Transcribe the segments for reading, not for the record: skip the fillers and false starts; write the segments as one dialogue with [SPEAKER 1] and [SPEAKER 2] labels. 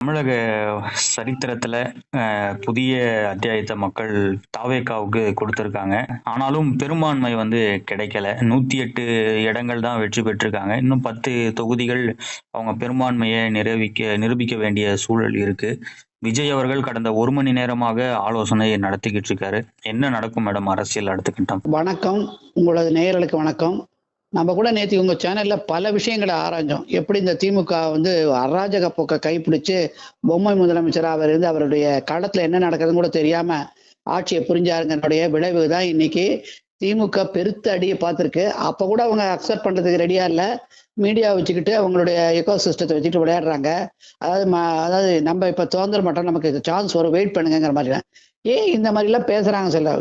[SPEAKER 1] தமிழக சரித்திரத்துல புதிய அத்தியாயத்தை மக்கள் தாவேகாவுக்கு கொடுத்திருக்காங்க. ஆனாலும் பெரும்பான்மை கிடைக்கல. 108 இடங்கள் தான் வெற்றி பெற்றிருக்காங்க. இன்னும் 10 தொகுதிகள் அவங்க பெரும்பான்மையை நிரூபிக்க வேண்டிய சூழல் இருக்கு. விஜய் அவர்கள் கடந்த 1 மணி நேரமாக ஆலோசனை நடத்திக்கிட்டு இருக்காரு. என்ன நடக்கும் மேடம் அரசியல் அடுத்த கட்டம்?
[SPEAKER 2] வணக்கம், உங்களது நேயர்களுக்கு வணக்கம். நம்ம கூட நேற்று உங்க சேனல்ல பல விஷயங்களை ஆராய்ஞ்சோம். எப்படி இந்த திமுக அராஜக போக்க கைப்பிடிச்சு பொம்மை முதலமைச்சராக இருந்து அவருடைய காலத்துல என்ன நடக்குதுன்னு கூட தெரியாம ஆட்சியை புரிஞ்சாருங்கனுடைய விளைவு தான் இன்னைக்கு திமுக பெருத்த அடியை பார்த்துருக்கு. அப்ப கூட அவங்க அக்செப்ட் பண்றதுக்கு ரெடியா இல்ல. மீடியா வச்சுக்கிட்டு அவங்களுடைய எக்கோ சிஸ்டத்தை வச்சுக்கிட்டு விளையாடுறாங்க. அதாவது நம்ம இப்ப தோன்ற மாட்டோம், நமக்கு சான்ஸ் வரும், வெயிட் பண்ணுங்கிற மாதிரி. ஏன் இந்த மாதிரி எல்லாம் பேசுறாங்க? சொல்ல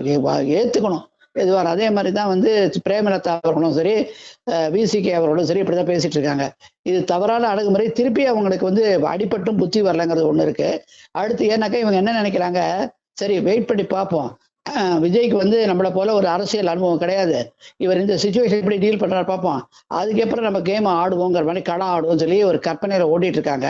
[SPEAKER 2] ஏத்துக்கணும் எதுவார். அதே மாதிரி தான் பிரேமலதா அவர்களும் சரி, விசிகே அவர்களும் சரி இப்படிதான் பேசிட்டு இருக்காங்க. இது தவறான அணுகுமுறை. திருப்பி அவங்களுக்கு அடிபட்டும் புத்தி வரலங்கிறது ஒண்ணு இருக்கு. அடுத்து ஏன்னாக்கா இவங்க என்ன நினைக்கிறாங்க, சரி வெயிட் பண்ணி பார்ப்போம், விஜய்க்கு நம்மளை போல ஒரு அரசியல் அனுபவம் கிடையாது, இவர் இந்த சுச்சுவேஷன் எப்படி டீல் பண்றாரு பார்ப்போம், அதுக்கப்புறம் நம்ம கேம் ஆடுவோங்கிற மாதிரி களம் ஆடுவோம் சொல்லி ஒரு கற்பனையில ஓடிட்டு இருக்காங்க.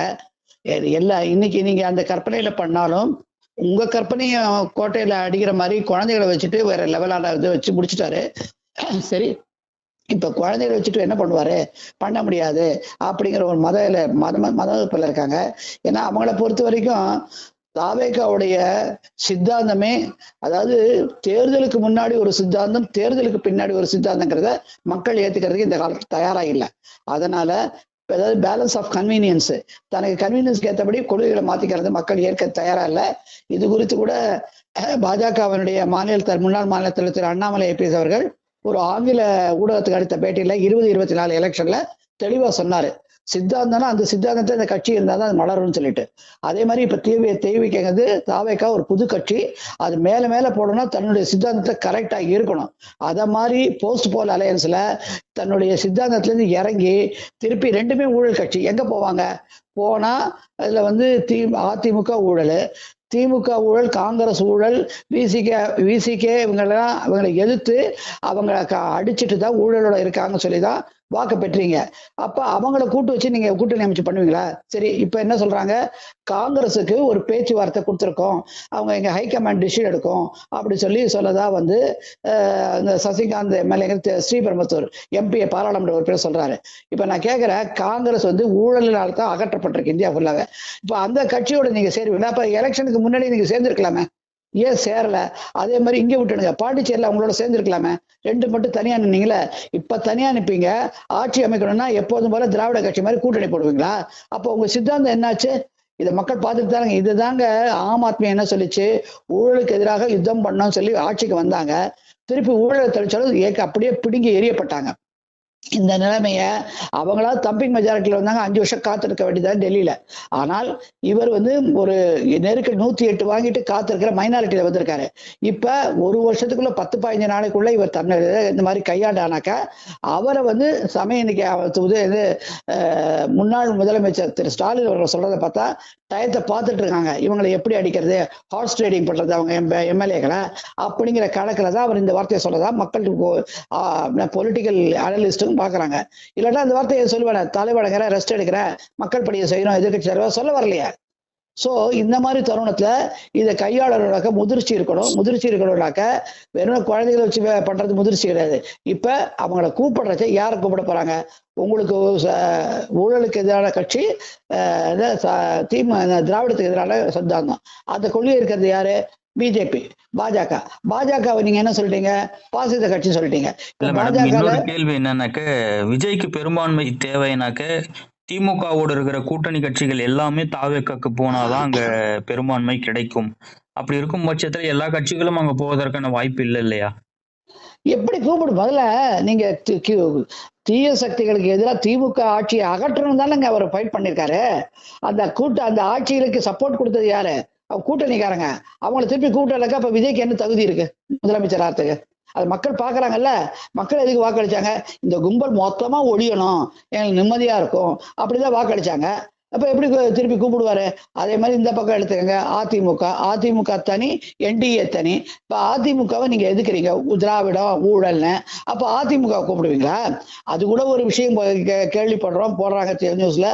[SPEAKER 2] எல்லாம் இன்னைக்கு நீங்க அந்த கற்பனையில பண்ணாலும் உங்க கற்பனைய கோட்டையில அடிக்கிற மாதிரி குழந்தைகளை வச்சுட்டு வேற லெவலான இதை வச்சு முடிச்சுட்டாரு. சரி, இப்ப குழந்தைகளை வச்சுட்டு என்ன பண்ணுவாரு? பண்ண முடியாது அப்படிங்கிற ஒரு மதத்துல இருக்காங்க. ஏன்னா அவங்கள பொறுத்த வரைக்கும் தாவேகாவுடைய சித்தாந்தமே, அதாவது தேர்தலுக்கு முன்னாடி ஒரு சித்தாந்தம், தேர்தலுக்கு பின்னாடி ஒரு சித்தாந்தங்கிறத மக்கள் ஏத்துக்கிறதுக்கு இந்த காலத்துல தயாரா இல்லை. அதனால அதாவது பேலன்ஸ் ஆஃப் கன்வீனியன்ஸ், தனக்கு கன்வீனியன்ஸ்க்கு ஏற்றபடி கொள்கைகளை மாத்திக்கிறது மக்கள் ஏற்க தயாரா இல்லை. இது குறித்து கூட பாஜகவினுடைய முன்னாள் மாநில தலைவர் திரு அண்ணாமலை ஐபிஎஸ் அவர்கள் ஒரு ஆங்கில ஊடகத்துக்கு அளித்த பேட்டியில 2024 எலெக்ஷன்ல தெளிவா சொன்னாரு, சித்தாந்தம்னா அந்த சித்தாந்தத்தை இந்த கட்சி இருந்தாதான் அது மலரும்னு சொல்லிட்டு. அதே மாதிரி இப்ப தேவிக்கிறது தாவேகா ஒரு புது கட்சி, அது மேல மேல போடணும்னா தன்னுடைய சித்தாந்தத்தை கரெக்டா இருக்கணும். அத மாதிரி போஸ்ட் போல் அலையன்ஸ்ல தன்னுடைய சித்தாந்தத்துல இருந்து இறங்கி திருப்பி ரெண்டுமே ஊழல் கட்சி எங்க போவாங்க? போனா அதுல அதிமுக ஊழல், திமுக ஊழல், காங்கிரஸ் ஊழல், விசிகே இவங்களை எதிர்த்து அவங்க அடிச்சுட்டு தான் ஊழலோட இருக்காங்கன்னு சொல்லிதான் வாக்கு பெற்றீங்க. அப்ப அவங்கள கூட்டு வச்சு நீங்க கூட்டணி அமைச்சு பண்ணுவீங்களா? சரி, இப்ப என்ன சொல்றாங்க, காங்கிரஸுக்கு ஒரு பேச்சுவார்த்தை கொடுத்துருக்கோம், அவங்க எங்க ஹைகமாண்ட் டிசிஷன் எடுக்கும் அப்படி சொல்லதா இந்த சசிகாந்த் எம்எல்ஏ ஸ்ரீபெரும்புத்தூர் எம்பி பாராளுமன்ற உறுப்பினர் சொல்றாரு. இப்ப நான் கேட்கிறேன், காங்கிரஸ் ஊழலினால் தான் அகற்றப்பட்டிருக்கு இந்தியா ஃபுல்லாக. இப்ப அந்த கட்சியோட நீங்க சேருவீங்களா? அப்ப எலெக்ஷனுக்கு முன்னாடி நீங்க சேர்ந்திருக்கலாமே, ஏன் சேரல? அதே மாதிரி இங்க விட்டுடுங்க, பாண்டிச்சேரியில அவங்களோட சேர்ந்திருக்கலாமே. ரெண்டு மட்டும் தனியா நின்னீங்களே, இப்ப தனியா நிப்பீங்க. ஆட்சி அமைக்கணும்னா எப்போதும் போல திராவிட கட்சி மாதிரி கூட்டணி போடுவீங்களா? அப்போ உங்க சித்தாந்தம் என்னாச்சு? இதை மக்கள் பார்த்துட்டு தாங்க. இதுதாங்க ஆம் ஆத்மி என்ன சொல்லிச்சு, ஊழலுக்கு எதிராக யுத்தம் பண்ணோம்னு சொல்லி ஆட்சிக்கு வந்தாங்க. திருப்பி ஊழலை தெளிச்சாலும் அப்படியே பிடுங்கி எரியப்பட்டாங்க. இந்த நிலைமைய அவங்களா தம்பிங் மெஜாரிட்டியில வந்தாங்க, 5 வருஷம் காத்திருக்க வேண்டியதான் டெல்லியில. ஆனால் இவர் ஒரு நெருக்கடி 108 வாங்கிட்டு காத்திருக்கிற மைனாரிட்டியில வந்திருக்காரு. இப்ப ஒரு வருஷத்துக்குள்ள 10-15 நாளைக்குள்ள இவர் தன்னை இந்த மாதிரி கையாண்டானாக்க அவரை சமயம் இன்னைக்கு முன்னாள் முதலமைச்சர் திரு ஸ்டாலின் அவர்கள் சொல்றதை பார்த்தா டயத்தை பார்த்துட்டு இருக்காங்க, இவங்களை எப்படி அடிக்கிறது, ஹார்ஸ் ட்ரேடிங் பண்றது அவங்க எம்எல்ஏக்களை அப்படிங்கிற கணக்குல தான் அவர் இந்த வார்த்தையை சொல்றதா மக்களுக்கு பொலிட்டிக்கல் அனலிஸ்டும் பாக்குறாங்க. இல்லாட்டா அந்த வார்த்தையை சொல்லுவாங்க, தலைவடங்கிற, ரெஸ்ட் எடுக்கிற, மக்கள் பணியை செய்யணும், எதிர்கட்சி தலைவர் சொல்ல வரலையா? சோ இந்த மாதிரி தருணத்துல இதை கையாளர்களாக்க முதிர்ச்சி இருக்கணும்னாக்க வெறும் குழந்தைகளை வச்சு பண்றது முதிர்ச்சி கிடையாது. இப்ப அவங்களை கூப்பிடுறச்ச யாரை கூப்பிட போறாங்க? உங்களுக்கு ஊழலுக்கு எதிரான கட்சி திராவிடத்துக்கு எதிரான சித்தாந்தம், அந்த கொள்கை இருக்கிறது யாரு? பிஜேபி, பாஜகவை நீங்க என்ன சொல்லிட்டீங்க? பாசித கட்சி சொல்லிட்டீங்க.
[SPEAKER 1] கேள்வி என்னன்னாக்க, விஜய்க்கு பெரும்பான்மை தேவைனாக்க திமுகவோடு இருக்கிற கூட்டணி கட்சிகள் எல்லாமே தாவேக்காக்கு போனாதான் அங்க பெரும்பான்மை கிடைக்கும். அப்படி இருக்கும் பட்சத்துல எல்லா கட்சிகளும் அங்க போவதற்கான வாய்ப்பு இல்லை இல்லையா?
[SPEAKER 2] எப்படி கூப்பிடும்? முதல்ல நீங்க தீய சக்திகளுக்கு எதிராக திமுக ஆட்சியை அகற்றணும் தானே அவர் ஃபைட் பண்ணிருக்காரு. அந்த ஆட்சிகளுக்கு சப்போர்ட் கொடுத்தது யாரு? கூட்டணிக்காரங்க. அவங்களை திருப்பி கூட்டலக்கா அப்ப விஜய்க்கு என்ன தகுதி இருக்கு முதலமைச்சர் ஆகிறதுக்கு? அது மக்கள் பாக்குறாங்கல்ல. மக்கள் எதுக்கு வாக்களிச்சாங்க? இந்த கும்பல் மொத்தமா ஒழியணும், எங்களுக்கு நிம்மதியா இருக்கும், அப்படிதான் வாக்களிச்சாங்க. அப்ப எப்படி திருப்பி கூப்பிடுவாரு? அதே மாதிரி இந்த பக்கம் எடுத்துக்கங்க, அதிமுக தனி, என்டிஏ தனி. இப்ப அதிமுகவை நீங்க எதுக்குறீங்க? திராவிடம் ஊழல்னு. அப்ப அதிமுக கூப்பிடுவீங்களா? அது கூட ஒரு விஷயம் கேள்விப்படுறோம், போடுறாங்க நியூஸ்ல.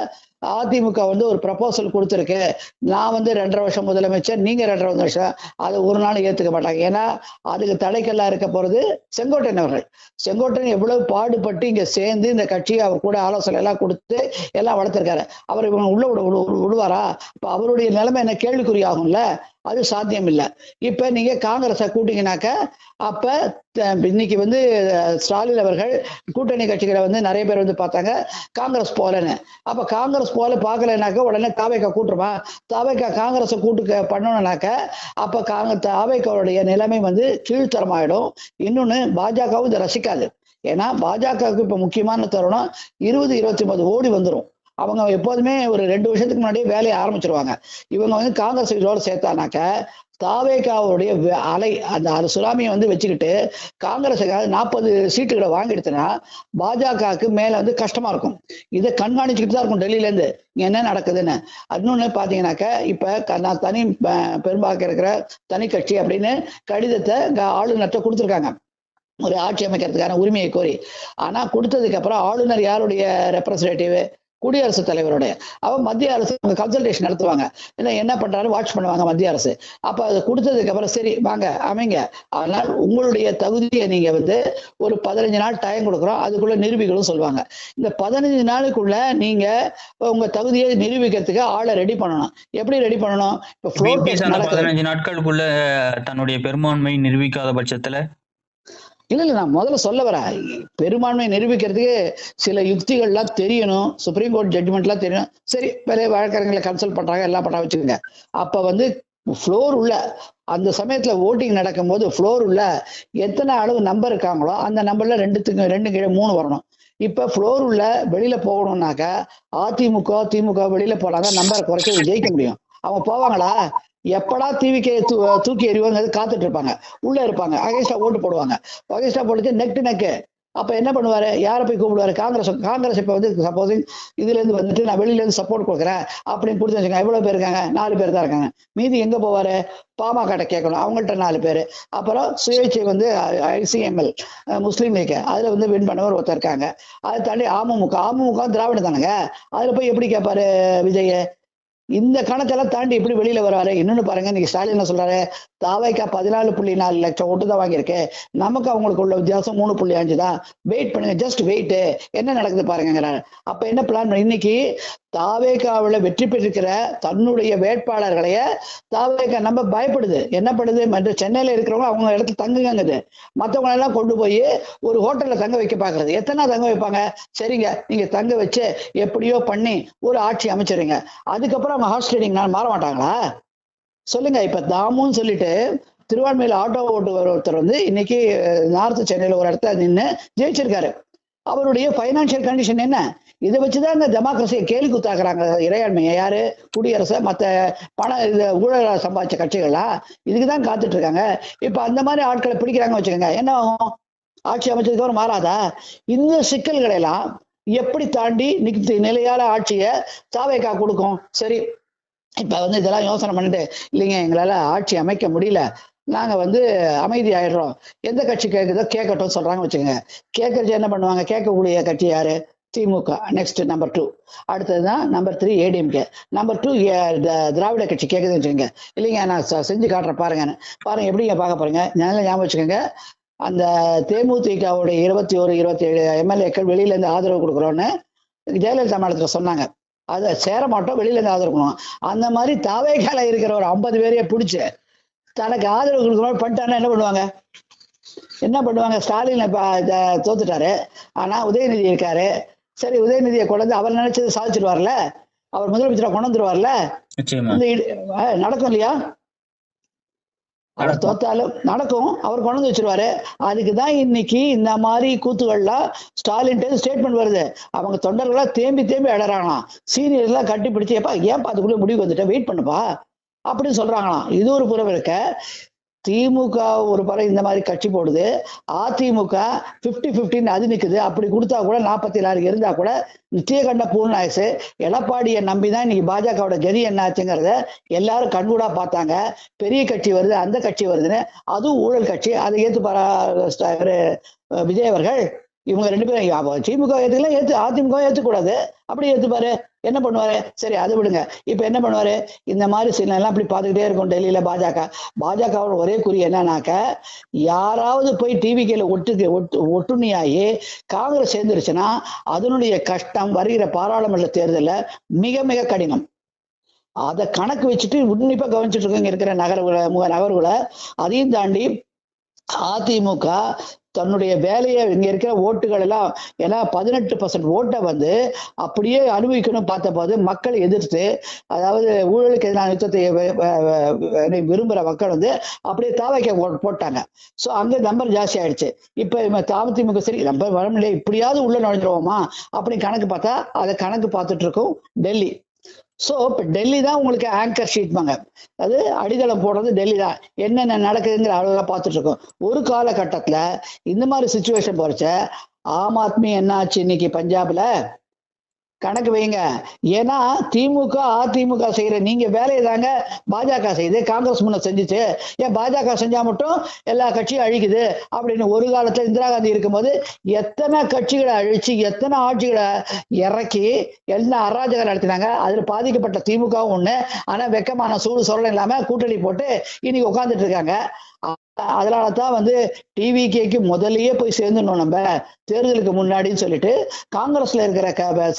[SPEAKER 2] அதிமுக வந்து ஒரு ப்ரப்போசல் கொடுத்துருக்கு, நான் வந்து 2.5 வருஷம் முதலமைச்சர், நீங்க 2.5 வருஷம், அதை ஒரு நாள் ஏத்துக்க மாட்டாங்க. ஏன்னா அதுக்கு தடைக்கல்லா இருக்க போறது செங்கோட்டையன் அவர்கள். செங்கோட்டையன் எவ்வளவு பாடுபட்டு இங்க சேர்ந்து இந்த கட்சியை அவர் கூட ஆலோசனை எல்லாம் கொடுத்து எல்லாம் வளர்த்திருக்காரு. அவர் இவங்க உள்ள விடுவாரா? இப்ப அவருடைய நிலைமை என்ன கேள்விக்குறி ஆகும்ல, அது சாத்தியம் இல்லை. இப்ப நீங்க காங்கிரஸை கூட்டிங்கனாக்க அப்ப இன்னைக்கு வந்து ஸ்டாலின் அவர்கள் கூட்டணி கட்சிகளை வந்து நிறைய பேர் வந்து பார்த்தாங்க காங்கிரஸ் போலன்னு. அப்ப காங்கிரஸ் போல பார்க்கலனாக்க உடனே தாவேக்கா கூட்டுருமா? தாவேக்கா காங்கிரஸை கூட்டு பண்ணணும்னாக்க அப்ப தாவேக்காவுடைய நிலைமை வந்து கீழ்த்தரமாயிடும். இன்னொன்னு பாஜகவும் இதை ரசிக்காது. ஏன்னா பாஜகவுக்கு இப்ப முக்கியமான தருணம் 20-29 ஓடி வந்துடும். அவங்க எப்போதுமே ஒரு 2 வருஷத்துக்கு முன்னாடியே வேலையை ஆரம்பிச்சிருவாங்க. இவங்க வந்து காங்கிரஸ் இதோட சேர்த்தானாக்க தாவேக்காவுடைய அலை அந்த சுறாமியை வந்து வச்சுக்கிட்டு காங்கிரஸுக்காக 40 சீட்டுகளை வாங்கிடுச்சுன்னா பாஜகவுக்கு மேல வந்து கஷ்டமா இருக்கும். இதை கண்காணிச்சுக்கிட்டு தான் இருக்கும் டெல்லியில இருந்து என்ன நடக்குதுன்னு. இன்னொன்னு பாத்தீங்கன்னாக்க இப்ப நான் தனி பெரும்பாக்க இருக்கிற தனி கட்சி அப்படின்னு கடிதத்தை ஆளுநர்கிட்ட கொடுத்துருக்காங்க, ஒரு ஆட்சி அமைக்கிறதுக்கான உரிமையை கோரி. ஆனா கொடுத்ததுக்கு அப்புறம் ஆளுநர் யாருடைய ரெப்ரசன்டேட்டிவ்? குடியரசுத் தலைவருடைய. அவ மத்திய அரசு கன்சல்டேஷன் நடத்துவாங்க, என்ன பண்றாரு வாட்ச் பண்ணுவாங்க மத்திய அரசு. அப்ப அதை கொடுத்ததுக்கு அப்புறம் சரி வாங்க அமைங்க, ஆனால் உங்களுடைய தகுதியை நீங்க வந்து ஒரு 15 நாள் டைம் கொடுக்குறோம், அதுக்குள்ள நிரூபிக்கணும் சொல்லுவாங்க. இந்த 15 நாளுக்குள்ள நீங்க உங்க தகுதியை நிரூபிக்கிறதுக்கு ஆளை ரெடி பண்ணணும். எப்படி ரெடி பண்ணணும்? இப்ப
[SPEAKER 1] 15 நாட்களுக்குள்ள தன்னுடைய பெரும்பான்மை நிரூபிக்காத பட்சத்துல
[SPEAKER 2] இல்ல நான் முதல்ல சொல்ல வரேன், பெரும்பான்மை நிரூபிக்கிறதுக்கு சில யுக்திகள்லாம் தெரியணும், சுப்ரீம் கோர்ட் ஜட்ஜ்மெண்ட்லாம் தெரியணும். சரி பெரிய வழக்கறிஞர்களை கன்சல்ட் பண்றாங்க, எல்லாம் பண்ண வச்சுக்கோங்க. அப்ப வந்து ஃப்ளோர் உள்ள அந்த சமயத்துல ஓட்டிங் நடக்கும் போது ஃப்ளோர் உள்ள எத்தனை அளவு நம்பர் இருக்காங்களோ அந்த நம்பர்ல 2 கீழே 3 வரணும். இப்ப ஃப்ளோர் உள்ள வெளியில போகணும்னாக்க அதிமுக திமுக வெளியில போனாங்க நம்பரை குறைக்க ஜெயிக்க முடியும். அவங்க போவாங்களா? எப்படா டிவிக்கு தூக்கி எறிவாங்க காத்துட்டு இருப்பாங்க, உள்ள இருப்பாங்க, அகேன்ஸ்டா ஓட்டு போடுவாங்க. அகேன்ஸ்டா போட்டு நெக் டு நெக். அப்ப என்ன பண்ணுவாரு? யாரை போய் கூப்பிடுவாரு? காங்கிரஸ் இப்ப வந்து சப்போசிங் இதுல இருந்து வந்துட்டு நான் வெளியில இருந்து சப்போர்ட் கொடுக்குறேன் அப்படின்னு கொடுத்து வச்சுக்கோங்க. எவ்வளவு பேர் இருக்காங்க? 4 பேர் தான் இருக்காங்க. மீதி எங்க போவாரு? பாமக கேட்கணும், அவங்கள்ட்ட 4 பேர். அப்புறம் சுயேட்சை வந்து ICML முஸ்லீம் லீக் அதுல வந்து வின் பண்ணவர் ஒருத்தர் இருக்காங்க. அதை தாண்டி அமமுக திராவிட தானுங்க, அதுல போய் எப்படி கேட்பாரு விஜய்? இந்த கணக்கெல்லாம் தாண்டி எப்படி வெளியில வராரு? இன்னொன்னு பாருங்க, இன்னைக்கு ஸ்டாலின் என்ன சொல்றாரு? தாவைக்கா 14.4 லட்சம் ஓட்டு தான் வாங்கியிருக்கு, நமக்கு அவங்களுக்கு உள்ள வித்தியாசம் 3.5 தான், வெயிட் பண்ணுங்க, ஜஸ்ட் வெயிட், என்ன நடக்குது பாருங்க. அப்ப என்ன பிளான் பண்ண? இன்னைக்கு தாவேக்காவில் வெற்றி பெற்றிருக்கிற தன்னுடைய வேட்பாளர்களைய தாவேக்கா நம்ம பயப்படுது. என்ன பண்ணுது? மற்ற சென்னையில இருக்கிறவங்க அவங்க இடத்துல தங்குங்குது, மற்றவங்க எல்லாம் கொண்டு போய் ஒரு ஹோட்டல்ல தங்க வைக்க பாக்குறது. எத்தனை தங்க வைப்பாங்க? சரிங்க நீங்க தங்க வச்சு எப்படியோ பண்ணி ஒரு ஆட்சி அமைச்சிருங்க, அதுக்கப்புறம் அவங்க ஹார்ஸ் ட்ரேடிங் மாற மாட்டாங்களா? சொல்லுங்க. இப்ப தாமுன்னு சொல்லிட்டு திருவான்மையில ஆட்டோ ஓட்டு ஒருத்தர் வந்து இன்னைக்கு நார்த் சென்னையில ஒரு இடத்துல நின்று ஜெயிச்சிருக்காரு. அவருடைய பைனான்சியல் கண்டிஷன் என்ன? இதை வச்சுதான் இந்த டெமோக்ரஸியை கேலி குத்தாக்குறாங்க. இறையாண்மையை யாரு? குடியரசு மற்ற ஊழல் சம்பாதிச்ச கட்சிகளா? இதுக்குதான் காத்துட்டு இருக்காங்க. இப்ப அந்த மாதிரி ஆட்களை பிடிக்கிறாங்க வச்சுக்கோங்க, என்ன ஆகும்? ஆட்சி அமைச்சதுக்கு அப்புறம் மாறாதா? இந்த சிக்கல்களை எல்லாம் எப்படி தாண்டி நிலையான ஆட்சியை தாவேக்கா கொடுக்கும்? சரி இப்ப வந்து இதெல்லாம் யோசனை பண்ணிட்டு இல்லைங்க எங்களால ஆட்சி அமைக்க முடியல, நாங்க வந்து அமைதி ஆயிடுறோம், எந்த கட்சி கேட்குதோ கேட்கட்டும் சொல்றாங்க வச்சுக்கோங்க. கேட்கறது என்ன பண்ணுவாங்க? கேட்கக்கூடிய கட்சி யாரு? திமுக. Next number 2. அடுத்ததுதான் நம்பர் 3 ADMK. நம்பர் 2 திராவிட கட்சி கேட்குதுன்னு வச்சுக்கோங்க. இல்லைங்க நான் செஞ்சு காட்டுறேன் பாருங்கன்னு. பாருங்க எப்படிங்க பார்க்க போறீங்க? நல்லா ஞாபகம் வச்சுக்கோங்க, அந்த தேமுதிகவுடைய 21-27 MLAக்கள் வெளியில இருந்து ஆதரவு கொடுக்குறோன்னு ஜெயலலிதா மேடத்துல சொன்னாங்க. அதை சேர மாட்டோம், வெளியில இருந்து ஆதரவு கொடுக்கணும். அந்த மாதிரி தாவேக்கால இருக்கிற ஒரு 50 பேரையே பிடிச்சு தனக்கு ஆதரவு கொடுக்கணும் பண்ணிட்டாங்கன்னா என்ன பண்ணுவாங்க? ஸ்டாலின் தோத்துட்டாரு, ஆனா உதயநிதி இருக்காரு. சரி உதயநிதியை கொண்டு அவர் நினைச்சது சாதிச்சிருவார்ல, அவர் முதலமைச்சரை கொண்டு வந்துருவார்ல, நடக்கும் இல்லையா? அவர் தோத்தாலும் நடக்கும், அவர் கொண்டு வந்து வச்சிருவாரு. அதுக்குதான் இன்னைக்கு இந்த மாதிரி கூத்துகள்லாம் ஸ்டாலின் ஸ்டேட்மெண்ட் வருது. அவங்க தொண்டர்களா தேம்பி அழறாங்களாம், சீனியர் எல்லாம் கட்டி பிடிச்சு ஏன்பா அதுக்குள்ள முடிவு வந்துட்டேன், வெயிட் பண்ணுப்பா அப்படின்னு சொல்றாங்களாம். இது ஒரு புறம் இருக்க, திமுக ஒரு படம் இந்த மாதிரி கட்சி போடுது, அதிமுக 50-50 அது நிக்குது. அப்படி கொடுத்தா கூட 46 இருந்தா கூட நிச்சயகண்ட பூர்ணாயசு எடப்பாடியை நம்பிதான் இன்னைக்கு பாஜகவோட கதி என்ன ஆச்சுங்கிறத எல்லாரும் கண்கூடா பார்த்தாங்க. பெரிய கட்சி வருது, அந்த கட்சி வருதுன்னு, அதுவும் ஊழல் கட்சி, அதை ஏத்து விஜய் அவர்கள் இவங்க 2 பேரும் திமுக ஏத்துக்கலாம், அதிமுக ஏத்துக்கூடாது. அப்படி ஏத்துப்பாரு, என்ன பண்ணுவாரு? சரி அதை விடுங்க. இப்ப என்ன பண்ணுவாரு? இந்த மாதிரி சில எல்லாம் அப்படி பார்த்துக்கிட்டே இருக்கும் டெல்லியில பாஜகவோட ஒரே குறி என்னன்னாக்க, யாராவது போய் டிவிகேல ஒட்டுணியாகி காங்கிரஸ் சேர்ந்துருச்சுன்னா அதனுடைய கஷ்டம் வருகிற பாராளுமன்ற தேர்தலில் மிக மிக கடினம். அதை கணக்கு வச்சுட்டு உன்னிப்பா கவனிச்சுட்டு இருக்காங்க இருக்கிற நகர்வுகளை. அதையும் தாண்டி அதிமுக தன்னுடைய வேலையை இங்க இருக்கிற ஓட்டுகள் எல்லாம், ஏன்னா 18% ஓட்டை வந்து அப்படியே அனுபவிக்கணும் பார்த்த போது மக்கள் எதிர்த்து, அதாவது ஊழலுக்கு எதிரான யுத்தத்தை விரும்புகிற மக்கள் வந்து அப்படியே தாவைக்க போட்டாங்க. ஸோ அங்கே நம்பர் ஜாஸ்தி ஆயிடுச்சு. இப்போ அதிமுக சரி நம்பர் வர முடியல, இப்படியாவது உள்ள நுழைஞ்சிருவோமா அப்படின்னு கணக்கு பார்த்தா அதை கணக்கு பார்த்துட்டு இருக்கும் டெல்லி. ஸோ இப்போ டெல்லி தான் உங்களுக்கு ஆங்கர் ஷீட்பாங்க, அது அடித்தளம் போடுறது டெல்லி தான். என்னென்ன நடக்குதுங்கிற அளவுலாம் பார்த்துட்டு இருக்கோம். ஒரு காலகட்டத்தில் இந்த மாதிரி சுச்சுவேஷன் போறச்ச ஆம் ஆத்மி என்ன ஆச்சு இன்னைக்கு பஞ்சாப்ல கணக்கு வைங்க. ஏன்னா திமுக அதிமுக செய்யற நீங்க வேலையை தாங்க பாஜக செய்யுது, காங்கிரஸ் முன்ன செஞ்சுச்சு. ஏன் பாஜக செஞ்சா மட்டும் எல்லா கட்சியும் அழிக்குது அப்படின்னு ஒரு காலத்துல இந்திரா காந்தி இருக்கும்போது எத்தனை கட்சிகளை அழிச்சு எத்தனை ஆட்சிகளை இறக்கி எல்லா அராஜகம் நடத்தினாங்க. அதுல பாதிக்கப்பட்ட திமுகவும் ஒண்ணு. ஆனா வெக்கமான சூடு சொரணம் இல்லாம கூட்டணி போட்டு இன்னைக்கு உட்காந்துட்டு இருக்காங்க. அதனாலதான் வந்து டிவிகேக்கு முதல்லயே போய் சேர்ந்துடணும் நம்ம தேர்தலுக்கு முன்னாடின்னு சொல்லிட்டு காங்கிரஸ்ல இருக்கிற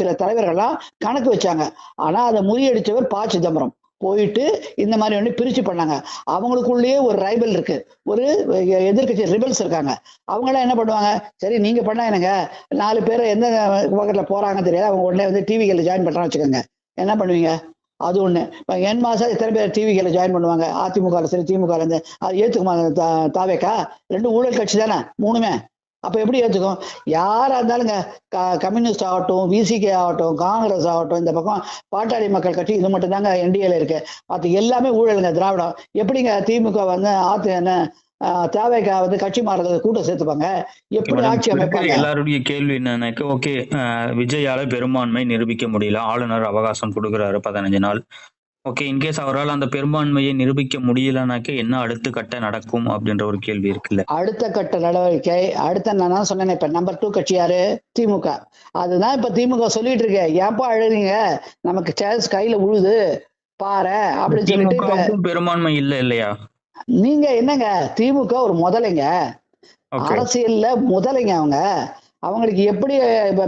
[SPEAKER 2] சில தலைவர்கள்லாம் கணக்கு வச்சாங்க. ஆனா அதை முறியடிச்சவர் ப. சிதம்பரம் போயிட்டு இந்த மாதிரி ஒண்ணு பிரிச்சு பண்ணாங்க. அவங்களுக்குள்ளேயே ஒரு ரைபல் இருக்கு, ஒரு எதிர்கட்சி ரிபல்ஸ் இருக்காங்க. அவங்க எல்லாம் என்ன பண்ணுவாங்க? சரி நீங்க பண்ணா என்னங்க, 4 பேர் எந்த பக்கத்துல போறாங்கன்னு தெரியாது, அவங்க உடனே வந்து டிவிகேல ஜாயின் பண்றான்னு வச்சுக்கோங்க, என்ன பண்ணுவீங்க? அது ஒண்ணு. என் மாசம் எத்தனை பேர் டிவிகளை ஜாயின் பண்ணுவாங்க? அதிமுக சரி திமுக இருந்து அது ஏத்துக்குமா? தாவேக்கா ரெண்டு ஊழல் கட்சி தானே மூணுமே. அப்ப எப்படி ஏத்துக்கும்? யாரா இருந்தாலுங்க, கம்யூனிஸ்ட் ஆகட்டும், விசிகே ஆகட்டும், காங்கிரஸ் ஆகட்டும், இந்த பக்கம் பாட்டாளி மக்கள் கட்சி, இது மட்டும் தாங்க என்டிஏல இருக்கு. அது எல்லாமே ஊழலுங்க திராவிடம். எப்படிங்க திமுக வந்து தேவைக்கா வந்து கட்சி மாறுறது கூட்டம் சேர்த்துப்பாங்க? எப்படி ஆட்சி அமைப்பாங்க?
[SPEAKER 1] எல்லாருடைய கேள்வி என்னன்னாக்க, ஓகே விஜயால பெரும்பான்மை நிரூபிக்க முடியல, ஆளுநர் அவகாசம் கொடுக்குறாரு 15 நாள். ஓகே, இன்கேஸ் அவரால் அந்த பெரும்பான்மையை நிரூபிக்க முடியலனாக்க என்ன அடுத்த கட்ட நடக்கும் அப்படின்ற ஒரு கேள்வி இருக்குல்ல.
[SPEAKER 2] அடுத்த கட்ட நடவடிக்கை நான் சொன்னேன். இப்ப நம்பர் 2 கட்சி யாரு? திமுக. அதுதான் இப்ப திமுக சொல்லிட்டு இருக்கு, ஏன்பா அழுறீங்க, நமக்கு சான்ஸ் கையில உழுது பாரு அப்படின்னு சொல்லிட்டு.
[SPEAKER 1] பெரும்பான்மை இல்லையா?
[SPEAKER 2] நீங்க என்னங்க, திமுக ஒரு முதலைங்க, அரசியல்ல முதலைங்க. அவங்களுக்கு எப்படி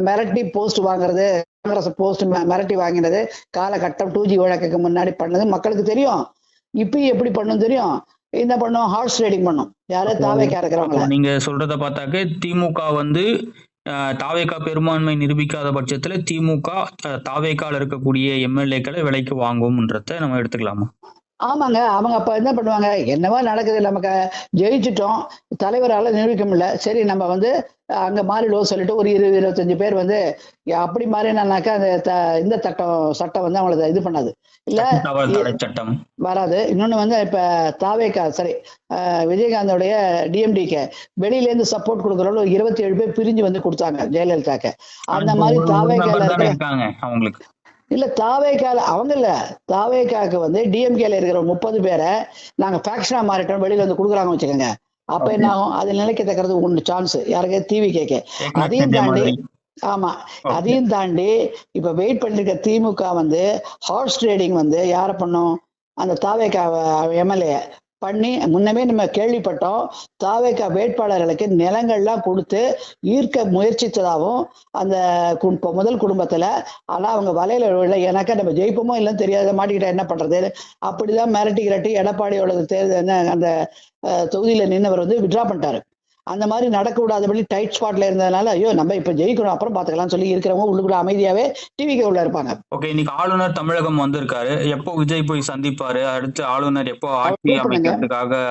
[SPEAKER 2] மிரட்டி போஸ்ட் வாங்குறது, காங்கிரஸ் போஸ்ட் மிரட்டி வாங்கினது காலகட்டம் 2G வழக்குக்கு முன்னாடி பண்ணது மக்களுக்கு தெரியும். இப்பயும் எப்படி பண்ணும் தெரியும். என்ன பண்ணும்? ஹார்ஸ் ரைடிங் பண்ணும். யாரும் தாவேக்கா இருக்கிறவங்க.
[SPEAKER 1] நீங்க சொல்றத பார்த்தாக்க திமுக வந்து தாவேக்கா பெரும்பான்மை நிரூபிக்காத பட்சத்துல திமுக தாவேக்கால இருக்கக்கூடிய எம்எல்ஏக்களை விலைக்கு வாங்கும்ன்றத நம்ம எடுத்துக்கலாமா?
[SPEAKER 2] ஆமாங்க. அவங்க அப்ப என்ன பண்ணுவாங்க, என்னவா நடக்குது, நமக்கு ஜெயிச்சிட்டோம், தலைவரால நிரூபிக்க முடியல, சரி நம்ம வந்து அங்க மாறிடுவோம் சொல்லிட்டு ஒரு 20-25 பேர் வந்து அப்படி மாறினாக்கா அந்த இந்த சட்டம் வந்து அவங்களை இது பண்ணாது இல்ல,
[SPEAKER 1] சட்டம்
[SPEAKER 2] வராது. இன்னொன்னு வந்து இப்ப தாவேக்கா சரி விஜயகாந்தோடைய டிஎம்டிக்கு வெளியில இருந்து சப்போர்ட் கொடுக்குறவங்க 27 பேர் பிரிஞ்சு வந்து கொடுத்தாங்க ஜெயலலிதாக்கு. அந்த மாதிரி தாவேக்கால
[SPEAKER 1] அவங்களுக்கு
[SPEAKER 2] இல்ல, தாவேக்கால அவங்க இல்ல, தாவேக்காக்கு வந்து டிஎம்கேல இருக்கிற 30 பேரை நாங்க ஃபேக்ஷனா மாறிட்டோம் வெளியில வந்து கொடுக்குறாங்க வச்சுக்கோங்க. அப்ப என்ன ஆகும்? அது நிலைக்க தக்கிறது ஒண்ணு சான்ஸ் யாருக்கு? டிவிகேக்கு. அதையும் தாண்டி ஆமா, அதையும் தாண்டி இப்ப வெயிட் பண்ணிருக்க திமுக வந்து ஹார்ஸ் ட்ரேடிங் வந்து யார பண்ணும்? அந்த தாவேக்கா எம்எல்ஏ பண்ணி முன்னமே நம்ம கேள்விப்பட்டோம். தாவேக்கா வேட்பாளர்களுக்கு நிலங்கள்லாம் கொடுத்து ஈர்க்க முயற்சித்ததாகவும் அந்த முதல் குடும்பத்துல. ஆனா அவங்க வலையில விழ, எனக்கு நம்ம ஜெயிப்போமோ இல்லைன்னு தெரியாத மாட்டிக்கிட்டா என்ன பண்றது, அப்படிதான் மிரட்டி கிரட்டி எடப்பாடியோட தேர்தல் அந்த தொகுதியில நின்னவர் வந்து விட்ரா பண்ணிட்டாரு. அந்த மாதிரி நடக்க விடாதபடி டைட் ஸ்பாட்ல இருந்ததுனால ஐயோ நம்ம இப்ப ஜெயிக்கணும் அப்புறம் பாத்துக்கலாம் சொல்லி இருக்கிறவங்க உள்ளுக்குள்ள அமைதியாவே டிவிக்கு உள்ள இருப்பாங்க.
[SPEAKER 1] ஓகே, இன்னைக்கு ஆளுநர் தமிழகம் வந்திருக்காரு. எப்போ விஜய் போய் சந்திப்பாரு? அடுத்து ஆளுநர் எப்போ ஆட்சி அமைக்கிறதுக்காக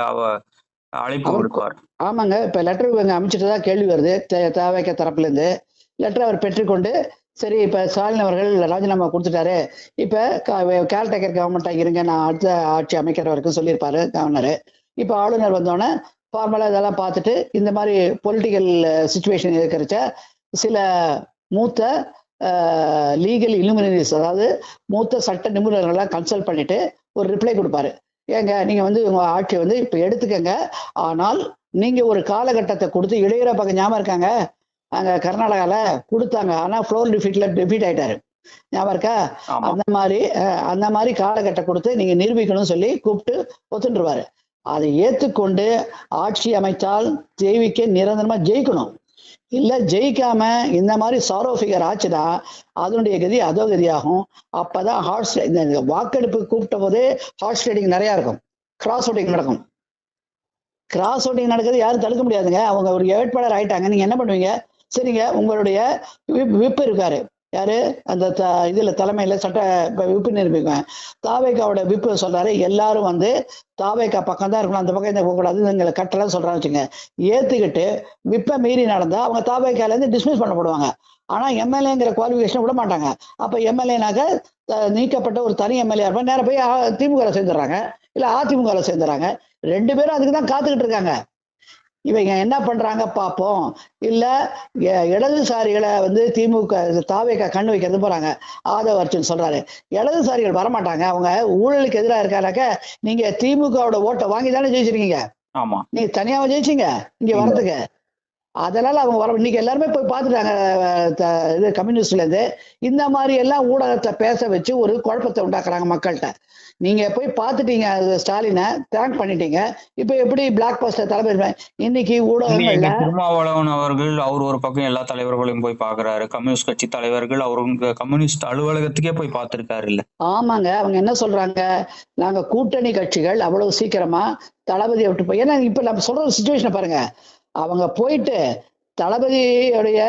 [SPEAKER 1] அழைப்பு கொடுப்பார்?
[SPEAKER 2] ஆமாங்க, இப்ப லெட்டர் அமைச்சிட்டுதான் கேள்வி வருது தேவைக்க தரப்புல இருந்து. லெட்டர் அவர் பெற்றுக்கொண்டு சரி இப்ப ஸ்டாலின் அவர்கள் ராஜினாமா கொடுத்துட்டாரு, இப்ப கேர்டேக்கர் கவர்மெண்ட் இருங்க, நான் அடுத்த ஆட்சி அமைக்கிற வரைக்கும் சொல்லியிருப்பாரு கவர்னர். இப்ப ஆளுநர் வந்தோடனே ஃபார்மலா இதெல்லாம் பார்த்துட்டு இந்த மாதிரி பொலிட்டிக்கல் சிச்சுவேஷன் இருக்கிறச்ச சில மூத்த லீகல் இலுமினரிஸ், அதாவது மூத்த சட்ட நிபுணர்கள்லாம் கன்சல்ட் பண்ணிட்டு ஒரு ரிப்ளை கொடுப்பாரு. ஏங்க நீங்க வந்து உங்க ஆட்சியை வந்து இப்ப எடுத்துக்கங்க, ஆனால் நீங்க ஒரு காலகட்டத்தை கொடுத்து இளையராஜா ஞாபகம் இருக்காங்க, அங்க கர்நாடகால கொடுத்தாங்க. ஆனா ஃப்ளோர் டிஃபீட் ஆயிட்டாரு. ஞாபகம் இருக்கா?
[SPEAKER 1] ஆமா.
[SPEAKER 2] அந்த மாதிரி காலகட்டம் கொடுத்து நீங்க நிரூபிக்கணும்னு சொல்லி கூப்பிட்டு ஒத்துண்டுருவாரு. அதை ஏத்துக்கொண்டு ஆட்சி அமைத்தால் தேவிக்கு நிரந்தரமா ஜெயிக்கணும். இல்ல ஜெயிக்காம இந்த மாதிரி சாரோ ஃபிகர் ஆச்சுன்னா அதனுடைய கதி அதோ கதியாகும். அப்பதான் இந்த வாக்கெடுப்பு கூப்பிட்ட போதே ஹார்ஸ் ரைடிங் நிறைய இருக்கும், கிராஸ் ஓட்டிங் நடக்கும். கிராஸ் ஓட்டிங் நடக்கிறது யாரும் தடுக்க முடியாதுங்க. அவங்க ஒரு வேட்பாளர் ஆயிட்டாங்க, நீங்க என்ன பண்ணுவீங்க? சரிங்க, உங்களுடைய விப்பு இருக்காரு, யாரு அந்த இதுல தலைமையில சட்ட விப்பு நிரூபிக்குவேன். தாவேக்காவோட விப்பு சொல்றாரு, எல்லாரும் வந்து தாவேக்கா பக்கம் தான் இருக்கணும், அந்த பக்கம் இந்த போகக்கூடாது, எங்களை கட்டலாம் சொல்றான்னு வச்சுங்க. ஏத்துக்கிட்டு விப்பை மீறி நடந்தா அவங்க தாவேக்கால இருந்து டிஸ்மிஸ் பண்ணப்படுவாங்க. ஆனா எம்எல்ஏங்கிற குவாலிபிகேஷன் விட மாட்டாங்க. அப்ப எம்எல்ஏனாக்க நீக்கப்பட்ட ஒரு தனி எம்எல்ஏ இருப்பேன், நேரம் போய் திமுக சேர்ந்துடுறாங்க, இல்ல அதிமுக சேர்ந்துறாங்க. 2 பேரும் அதுக்கு தான் காத்துக்கிட்டு இருக்காங்க. இவங்க என்ன பண்றாங்க பார்ப்போம். இல்ல இடதுசாரிகளை வந்து திமுக தாவேக்கா கண்ணு வைக்கிறது போறாங்க. ஆதவ அர்ஜுன் சொல்றாரு, இடதுசாரிகள் வரமாட்டாங்க, அவங்க ஊழலுக்கு எதிராக இருக்கானாக்க நீங்க திமுகவோட ஓட்டை வாங்கி தானே ஜெயிச்சிருக்கீங்க.
[SPEAKER 1] ஆமா,
[SPEAKER 2] நீங்க தனியாவை ஜெயிச்சீங்க இங்க வரதுக்கு. அதனால அவங்க வர இன்னைக்கு எல்லாருமே போய் பார்த்துட்டாங்க. இது கம்யூனிஸ்ட்ல இருந்து இந்த மாதிரி எல்லாம் ஊடகத்தை பேச வச்சு ஒரு குழப்பத்தை உண்டாக்குறாங்க மக்கள்கிட்ட. நீங்க போய் பார்த்துட்டீங்க ஸ்டாலினை, தேங்க் பண்ணிட்டீங்க. இப்ப எப்படி பிளாக் பஸ்டர் தலைமை இன்னைக்கு ஊடகங்கள்ல
[SPEAKER 1] திருமாவளவன் அவர்கள் அவர் ஒரு பக்கம் எல்லா தலைவர்களையும் போய் பாக்குறாரு, கம்யூனிஸ்ட் கட்சி தலைவர்கள் அவரு கம்யூனிஸ்ட் அலுவலகத்துக்கே போய் பார்த்திருக்காரு. இல்ல ஆமாங்க,
[SPEAKER 2] அவங்க என்ன சொல்றாங்க, நாங்க கூட்டணி கட்சிகள் அவ்வளவு சீக்கிரமா தளபதியை விட்டு போய், ஏன்னா இப்ப நம்ம சொல்ற சுச்சுவேஷனை பாருங்க, அவங்க போயிட்டு தளபதியுடைய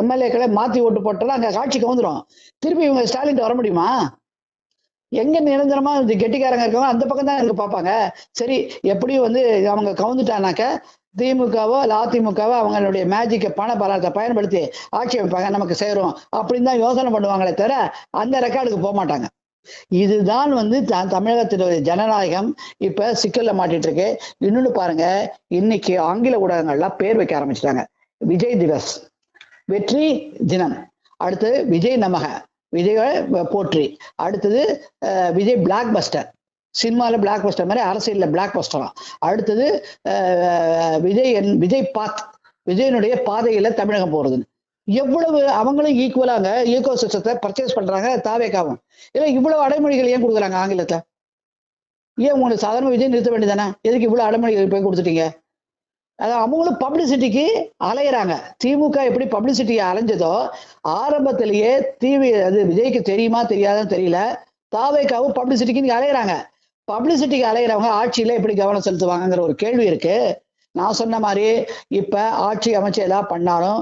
[SPEAKER 2] எம்எல்ஏக்களை மாத்தி ஓட்டு போட்டாலும் அங்க காட்சிக்கு வந்துடும். திருப்பி இவங்க ஸ்டாலின் வர முடியுமா? எங்க நிரந்தரமா கெட்டிக்காரங்க இருக்கவங்க அந்த பக்கம் தான் இருக்கு பார்ப்பாங்க. சரி, எப்படியும் வந்து அவங்க கவுந்துட்டானாக்க திமுகவோ இல்ல அதிமுகவோ அவங்களுடைய மேஜிக்க பண பலத்தை பயன்படுத்தி ஆட்சி அமைப்பாங்க, நமக்கு சேரும் அப்படின்னு தான் யோசனை பண்ணுவாங்களே தவிர அந்த ரெக்கார்டுக்கு போக மாட்டாங்க. இதுதான் வந்து தமிழகத்தினுடைய ஜனநாயகம் இப்ப சிக்கல்ல மாட்டிட்டு இருக்கு. இன்னொன்னு பாருங்க, இன்னைக்கு ஆங்கில ஊடகங்கள்லாம் பேர் வைக்க ஆரம்பிச்சிட்டாங்க. விஜய் திவஸ், வெற்றி தினம், அடுத்து விஜய் நமக, விஜய் போற்றி, அடுத்தது விஜய் பிளாக் பஸ்டர், சினிமால பிளாக் பஸ்டர் மாதிரி அரசியல்ல பிளாக் பஸ்டரா, அடுத்தது விஜய் பாத், விஜயனுடைய பாதையில தமிழகம் போறதுன்னு. எவ்வளவு அவங்களும் ஈக்குவலாங்க ஈகோ சிஸ்டத்தை பர்ச்சேஸ் பண்றாங்க தாவேக்காவும். இல்லை இவ்வளவு அடைமொழிகள் ஏன் கொடுக்குறாங்க ஆங்கிலத்தை? ஏன் உங்களுக்கு சாதாரண விஜய் நிறுத்த வேண்டியதானே? எதுக்கு இவ்வளவு அடைமொழிகள் போய் கொடுத்துட்டீங்க? அதான் அவங்களும் பப்ளிசிட்டிக்கு அலையிறாங்க. திமுக எப்படி பப்ளிசிட்டிக்கு அலைஞ்சதோ ஆரம்பத்திலேயே அது விஜய்க்கு தெரியுமா தெரியாதுன்னு தெரியல, தாவேக்காவும் பப்ளிசிட்டிக்கு அலையிறாங்க. பப்ளிசிட்டிக்கு அலையிறவங்க ஆட்சியில எப்படி கவனம் செலுத்துவாங்கிற ஒரு கேள்வி இருக்கு. நான் சொன்ன மாதிரி இப்ப ஆட்சி அமைச்சு ஏதாவது பண்ணாலும்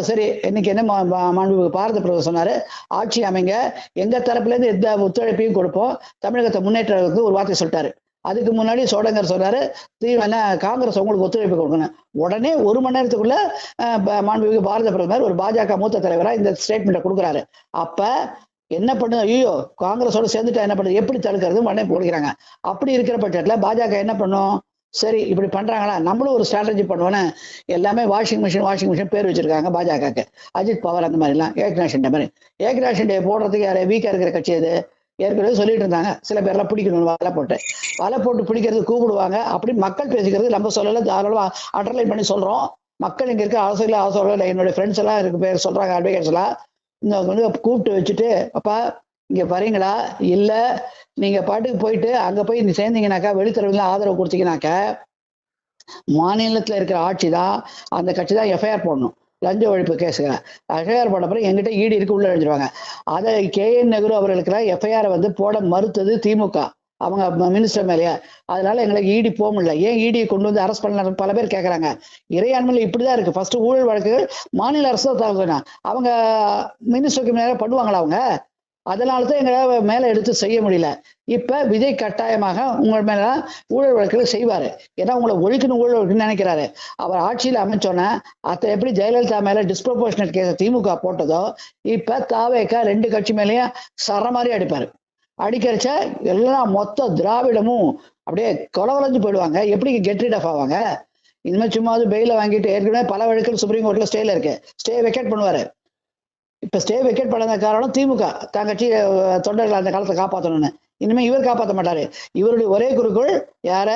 [SPEAKER 2] சரி, இன்னைக்கு என்ன மாண்புமிகு பாரத பிரதமர் சொன்னாரு, ஆட்சி அமைங்க, எங்க தரப்புல இருந்து எந்த ஒத்துழைப்பையும் கொடுப்போம், தமிழகத்தை முன்னேற்றத்துக்கு ஒரு வார்த்தை சொல்லிட்டாரு. அதுக்கு முன்னாடி சோடங்கர் சொல்றாரு, காங்கிரஸ் உங்களுக்கு ஒத்துழைப்பு கொடுக்கணும். உடனே 1 மணி நேரத்துக்குள்ள மாண்புமிகு பாரத பிரதமர் ஒரு பாஜக மூத்த தலைவரா இந்த ஸ்டேட்மெண்ட்டை கொடுக்குறாரு. அப்ப என்ன பண்ணுது, ஐயோ காங்கிரஸோட சேர்ந்துட்டா என்ன பண்ணுது, எப்படி தடுக்கிறது உடனே கொடுக்குறாங்க. அப்படி இருக்கிற பட்சத்துல பாஜக என்ன பண்ணும்? சரி இப்படி பண்றாங்களா, நம்மளும் ஒரு ஸ்ட்ராட்டஜி பண்ணுவோன்னு எல்லாமே வாஷிங் மிஷின் பேர் வச்சிருக்காங்க பாஜகவுக்கு. அஜித் பவர் அந்த மாதிரி எல்லாம், ஏக்நாத் ஷிண்டே மாதிரி. ஏக்நாத் ஷிண்டே போடுறதுக்கு யாரே வீக்கா இருக்கிற கட்சி எது? ஏற்கனவே சொல்லிட்டு இருந்தாங்க, சில பேர்லாம் பிடிக்கணும், வலை போட்டு பிடிக்கிறது கூப்பிடுவாங்க. அப்படி மக்கள் பேசிக்கிறது நம்ம சொல்லல, தாராளமா அண்டர்லைன் பண்ணி சொல்றோம். மக்கள் இங்க இருக்க அவசரம் என்னுடைய ஃப்ரெண்ட்ஸ் எல்லாம் இருக்கு, பேர் சொல்றாங்க, அட்வொகேட்ஸ் எல்லாம் வந்து கூப்பிட்டு வச்சுட்டு, அப்பா இங்க வரீங்களா, இல்ல நீங்க பாட்டுக்கு போயிட்டு அங்க போய் நீ சேர்ந்தீங்கன்னாக்கா, வெளித்தரவுல ஆதரவு கொடுத்தீங்கன்னாக்க மாநிலத்துல இருக்கிற ஆட்சி தான், அந்த கட்சி தான் எஃப்ஐஆர் போடணும். லஞ்ச ஒழிப்பு கேஸுங்க எஃப்ஐஆர் போட பிறகு எங்கிட்ட ஈடி இருக்கு, உள்ள எழுதிருவாங்க. அதை கேஎன் நேரு அவர்களுக்கு எஃப்ஐஆர் வந்து போட மறுத்தது திமுக, அவங்க மினிஸ்டர் மேலேயே. அதனால எங்களுக்கு ஈடி போக முடியல. ஏன் ஈடி கொண்டு வந்து அரெஸ்ட் பண்ண பல பேர் கேட்கறாங்க. இறையாண்மையில இப்படிதான் இருக்கு. ஃபர்ஸ்ட் ஊழல் வழக்கு மாநில அரசு தான், அவங்க மினிஸ்டருக்கு மேல பண்ணுவாங்களா அவங்க? அதனாலதான் எங்களால மேல எடுத்து செய்ய முடியல. இப்ப விஜய் கட்டாயமாக உங்கள் மேல ஊழல் வழக்குகள் செய்வாரு. ஏன்னா உங்களை ஒழிக்கணும், ஊழல் வழக்குன்னு நினைக்கிறாரு. அவர் ஆட்சியில அமைச்சோன்னா அத்தை எப்படி ஜெயலலிதா மேல டிஸ்ப்ரொபோர்ஷனட் கேஸ் திமுக போட்டதோ, இப்ப தாவேக்கா 2 கட்சி மேலேயும் சர மாதிரி அடிப்பாரு. அடிக்கிறச்ச எல்லாம் மொத்த திராவிடமும் அப்படியே கொலவளைஞ்சு போயிடுவாங்க. எப்படி கெட் ரிட் ஆஃப் ஆவாங்க? இனிமேல் சும்மாவது பெயில வாங்கிட்டு, ஏற்கனவே பல வழக்குகள் சுப்ரீம் கோர்ட்ல ஸ்டேல இருக்கு, ஸ்டே வெக்கேட் பண்ணுவாரு. இப்ப ஸ்டே வெக்கேட் பண்ணாத காரணம் திமுக தான் கட்சி தொண்டர்கள் அந்த காலத்தை காப்பாற்றணும்னு. இனிமே இவர் காப்பாற்ற மாட்டாரு. இவருடைய ஒரே குறிக்கோள் யார?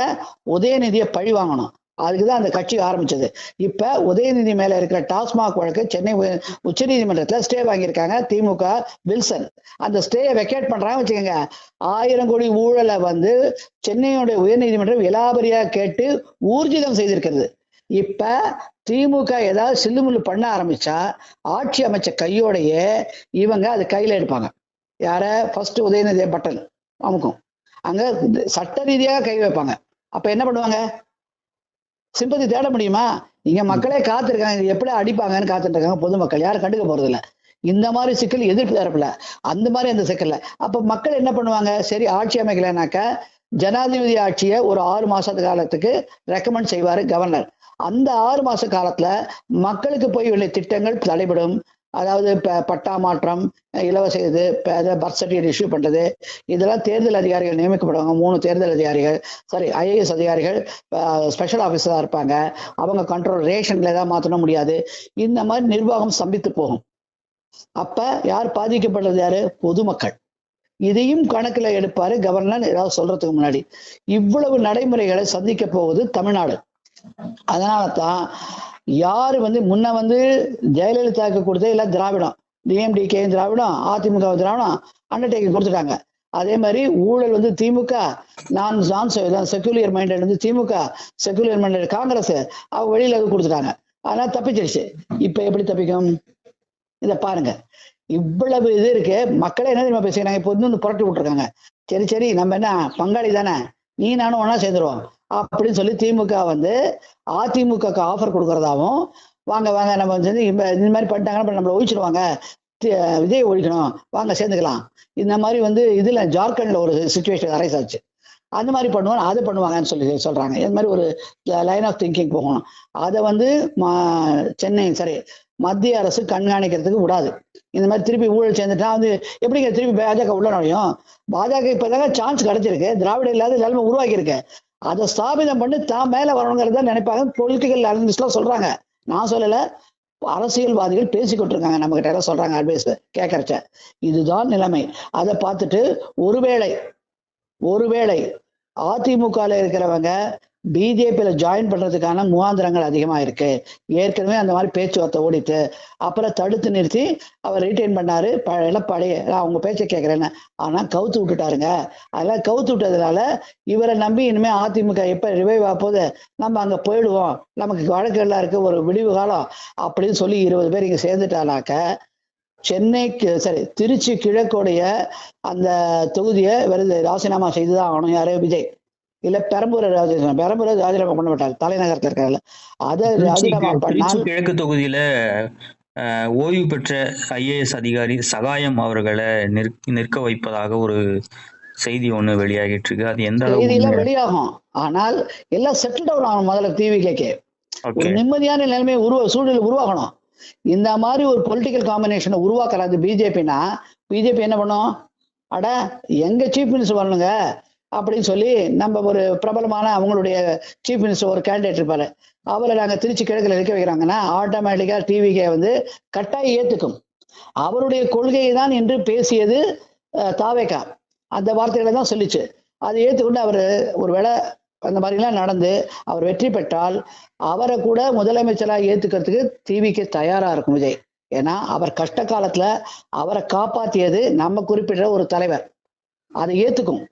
[SPEAKER 2] உதயநிதியை பழி வாங்கணும். அதுக்குதான் அந்த கட்சி ஆரம்பிச்சது. இப்ப உதயநிதி மேல இருக்கிற டாஸ்மாக் வழக்கு சென்னை உச்ச நீதிமன்றத்துல ஸ்டே வாங்கியிருக்காங்க திமுக வில்சன். அந்த ஸ்டேயை வெக்கேட் பண்றாங்க வச்சுக்கோங்க. 1000 கோடி ஊழலை வந்து சென்னையுடைய உயர்நீதிமன்றம் விலாபரியா கேட்டு ஊர்ஜிதம் செய்திருக்கிறது. இப்ப திமுக ஏதாவது சில்லுமுள்ளு பண்ண ஆரம்பிச்சா ஆட்சி அமைச்ச கையோடையே இவங்க அது கையில எடுப்பாங்க. யார ஃபர்ஸ்ட் உதயநிதி பட்டன் அமுக்கும், அங்க சட்ட ரீதியாக கை வைப்பாங்க. அப்ப என்ன பண்ணுவாங்க? சிம்பதி தேட முடியுமா? இங்க மக்களே காத்திருக்காங்க, எப்படி அடிப்பாங்கன்னு காத்துட்டு இருக்காங்க பொதுமக்கள். யாரும் கண்டுக்க போறது இல்ல. இந்த மாதிரி சிக்கல் எதிர்ப்பு தரப்புல அந்த மாதிரி அந்த சிக்கல்ல அப்ப மக்கள் என்ன பண்ணுவாங்க? சரி ஆட்சி அமைக்கலனாக்க ஜனாதிபதி ஆட்சியை ஒரு 6 மாசத்து காலத்துக்கு ரெக்கமெண்ட் செய்வாரு கவர்னர். அந்த 6 மாச காலத்துல மக்களுக்கு போய் உள்ள திட்டங்கள் தடைபடும். அதாவது பட்டா மாற்றம், இலவச இது, பர்த் சர்டிஃபிகேட் இஷ்யூ பண்றது, இதெல்லாம் தேர்தல் அதிகாரிகள் நியமிக்கப்படுவாங்க. 3 தேர்தல் அதிகாரிகள், சாரி IAS அதிகாரிகள் ஸ்பெஷல் ஆபீஸரா இருப்பாங்க. அவங்க கண்ட்ரோல் ரேஷன்ல ஏதாவது மாற்றணும் முடியாது. இந்த மாதிரி நிர்வாகம் ஸ்தம்பித்து போகும். அப்ப யார் பாதிக்கப்படுறது? யாரு? பொதுமக்கள். இதையும் கணக்குல எடுப்பாரு கவர்னர் ஏதாவது சொல்றதுக்கு முன்னாடி. இவ்வளவு நடைமுறைகளை சந்திக்க போவது தமிழ்நாடு. அதனாலதான் யாரு முன்ன ஜெயலலிதாவுக்கு கொடுத்தே இல்ல திராவிடம், டிஎம்டிகே திராவிடம், அதிமுக திராவிடம், அண்டர்டேக்கிங் கொடுத்துட்டாங்க. அதே மாதிரி ஊழல் திமுக, நான் செக்குலர் மைண்டட் திமுக, செக்குலர் மைண்டட் காங்கிரஸ், அவங்க வெளியில கொடுத்துட்டாங்க. அதனால தப்பிச்சிருச்சு. இப்ப எப்படி தப்பிக்கும்? இத பாருங்க, இவ்வளவு இது இருக்கு. மக்களே என்ன தெரியுமா பேசுறாங்க? இப்போ புரட்டி விட்டுருக்காங்க. சரி சரி நம்ம என்ன பங்காளி தானே, நீ நானும் ஒன்னா சேர்ந்துருவோம் அப்படின்னு சொல்லி திமுக அதிமுக ஆஃபர் கொடுக்கறதாவும், வாங்க வாங்க நம்ம இந்த மாதிரி பண்ணிட்டாங்கன்னா நம்மள ஒழிச்சிருவாங்க, விஜய் ஒழிக்கணும், வாங்க சேர்ந்துக்கலாம். இந்த மாதிரி இதுல ஜார்க்கண்ட்ல ஒரு சுச்சுவேஷன் அரைஸ் ஆச்சு. அந்த மாதிரி பண்ணுவாங்க, அது பண்ணுவாங்கன்னு சொல்றாங்க. இந்த மாதிரி ஒரு லைன் ஆஃப் திங்கிங் போகணும். அதை சென்னை சரி மத்திய அரசு கண்காணிக்கிறதுக்கு விடாது. இந்த மாதிரி திருப்பி ஊழல் சேர்ந்துட்டா எப்படிங்க திருப்பி பாஜக உள்ள நுழையும்? பாஜக இப்பதாங்க சான்ஸ் கிடைச்சிருக்கு, திராவிட இல்லாத நிலைமை உருவாக்கி இருக்கு. அதை ஸ்தாபிதம் பண்ணி தான் மேல வரணுங்கிறத நினைப்பாங்க பொலிட்டிக்கல் அனலிஸ்ட்லாம் சொல்றாங்க. நான் சொல்லல, அரசியல்வாதிகள் பேசிக்கிட்டு இருக்காங்க, நம்ம கிட்ட எல்லாம் சொல்றாங்க அட்வைஸ் கேட்கறச்ச. இதுதான் நிலைமை. அதை பார்த்துட்டு ஒருவேளை அதிமுக இருக்கிறவங்க பிஜேபியில ஜாயின் பண்றதுக்கான முகாந்திரங்கள் அதிகமா இருக்கு. ஏற்கனவே அந்த மாதிரி பேச்சுவார்த்தை ஓடிட்டு அப்புறம் தடுத்து நிறுத்தி அவர் ரீட்டைன் பண்ணாரு எடப்பாடி, அவங்க பேச்சை கேட்கறேன்னு. ஆனா கவுத்து விட்டுட்டாருங்க. அதெல்லாம் கவுத்து விட்டதுனால இவரை நம்பி இனிமே அதிமுக எப்ப ரிவைவ் ஆகும்போது நம்ம அங்க போயிடுவோம், நமக்கு வழக்குகள்லாம் இருக்கு, ஒரு விடிவு காலம் அப்படின்னு சொல்லி 20 பேர் இங்க சேர்ந்துட்டானாக்க சென்னைக்கு சரி திருச்சி கிழக்குடைய அந்த தொகுதியை ராஜினாமா செய்துதான் ஆகணும். யாரு? விஜய். இல்ல பெரம்பூர் ராஜினாமா பண்ண மாட்டாங்க, தலைநகரத்தில் இருக்காங்கல்ல, அதை ராஜினாமா பண்ணால்
[SPEAKER 1] கிழக்கு தொகுதியில ஓய்வு பெற்ற IAS அதிகாரி சகாயம் அவர்களை நிற்க வைப்பதாக ஒரு செய்தி ஒண்ணு வெளியாகிட்டு இருக்கு. அது எந்த
[SPEAKER 2] செய்தியில வெளியாகும். ஆனால் எல்லாம் செட்டில் டவுன் ஆகணும். முதல்ல டிவிகேக்கு ஒரு நிம்மதியான நிலைமை சூழல் உருவாகணும். இந்த மாதிரி ஒரு பொலிட்டிக்கல் காம்பினேஷனை உருவாக்குறது பிஜேபினா, பிஜேபி என்ன பண்ணும்? அட எங்க சீஃப் மினிஸ்டர் வரணுங்க அப்படின்னு சொல்லி நம்ம ஒரு பிரபலமான அவங்களுடைய சீஃப் மினிஸ்டர் ஒரு கேண்டிடேட் இருப்பாரு, அவரை நாங்க திருச்சி கிழக்குல இருக்க வைக்கிறாங்கன்னா ஆட்டோமேட்டிக்கா டிவிகே கட்டாயம் ஏத்துக்கும். அவருடைய கொள்கையை தான் என்று பேசியது தாவேகா, அந்த வார்த்தைகளை தான் சொல்லிச்சு. அதை ஏத்துக்கொண்டு அவரு ஒருவேளை அந்த மாதிரிலாம் நடந்து அவர் வெற்றி பெற்றால் அவரை கூட முதலமைச்சராக ஏத்துக்கிறதுக்கு டிவிக்கு தயாரா இருக்கும் விஜய். ஏன்னா அவர் கஷ்ட காலத்துல அவரை காப்பாத்தியது நம்ம குறிப்பிட்ட ஒரு தலைவர், அதை ஏத்துக்கும்.